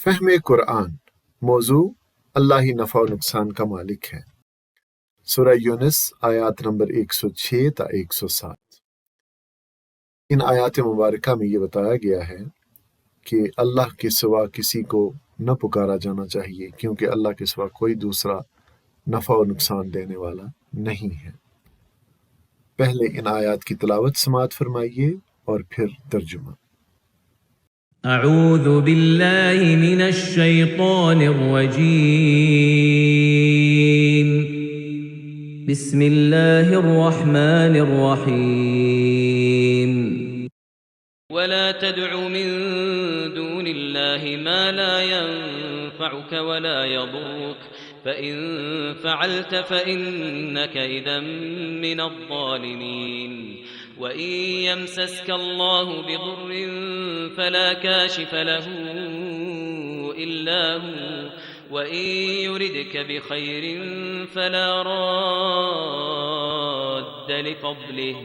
فہم قرآن موضوع اللہ ہی نفع و نقصان کا مالک ہے۔ سورہ یونس آیات نمبر 106 تا 107۔ ان آیات مبارکہ میں یہ بتایا گیا ہے کہ اللہ کے سوا کسی کو نہ پکارا جانا چاہیے، کیونکہ اللہ کے سوا کوئی دوسرا نفع و نقصان دینے والا نہیں ہے۔ پہلے ان آیات کی تلاوت سماعت فرمائیے اور پھر ترجمہ۔ اعوذ باللہ من الشیطان الرجیم، بسم اللہ الرحمن الرحیم۔ ولا تدع من دون الله ما لا ينفعك ولا يضرك فإن فعلت فإنك إذا من الظالمين وإن يمسسك الله بضر فلا كاشف له إلا هو وإن يردك بخير فلا راد لفضله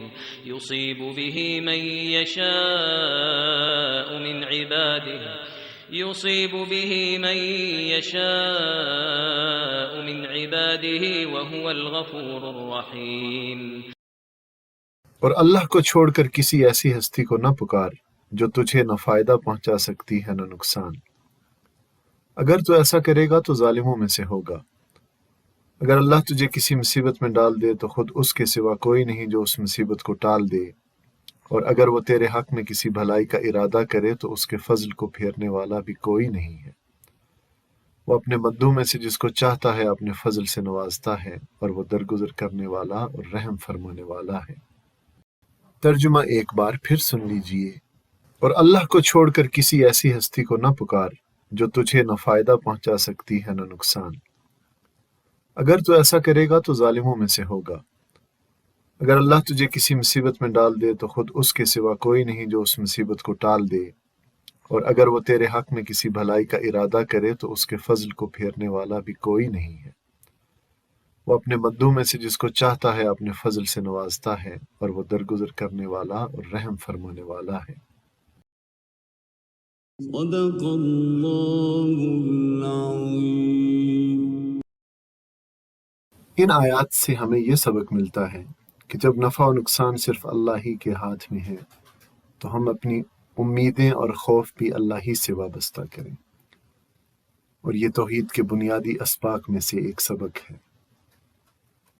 يصيب به من يشاء من عباده وهو الغفور الرحيم۔ اور اللہ کو چھوڑ کر کسی ایسی ہستی کو نہ پکار جو تجھے نہ فائدہ پہنچا سکتی ہے نہ نقصان۔ اگر تو ایسا کرے گا تو ظالموں میں سے ہوگا۔ اگر اللہ تجھے کسی مصیبت میں ڈال دے تو خود اس کے سوا کوئی نہیں جو اس مصیبت کو ٹال دے، اور اگر وہ تیرے حق میں کسی بھلائی کا ارادہ کرے تو اس کے فضل کو پھیرنے والا بھی کوئی نہیں ہے۔ وہ اپنے بندوں میں سے جس کو چاہتا ہے اپنے فضل سے نوازتا ہے، اور وہ درگزر کرنے والا اور رحم فرمانے والا ہے۔ ترجمہ ایک بار پھر سن لیجئے۔ اور اللہ کو چھوڑ کر کسی ایسی ہستی کو نہ پکار جو تجھے نہ فائدہ پہنچا سکتی ہے نہ نقصان۔ اگر تو ایسا کرے گا تو ظالموں میں سے ہوگا۔ اگر اللہ تجھے کسی مصیبت میں ڈال دے تو خود اس کے سوا کوئی نہیں جو اس مصیبت کو ٹال دے، اور اگر وہ تیرے حق میں کسی بھلائی کا ارادہ کرے تو اس کے فضل کو پھیرنے والا بھی کوئی نہیں ہے۔ وہ اپنے بندوں میں سے جس کو چاہتا ہے اپنے فضل سے نوازتا ہے، اور وہ درگزر کرنے والا اور رحم فرمانے والا ہے۔ صدق اللہ العظیم۔ ان آیات سے ہمیں یہ سبق ملتا ہے کہ جب نفع و نقصان صرف اللہ ہی کے ہاتھ میں ہے تو ہم اپنی امیدیں اور خوف بھی اللہ ہی سے وابستہ کریں، اور یہ توحید کے بنیادی اسباق میں سے ایک سبق ہے۔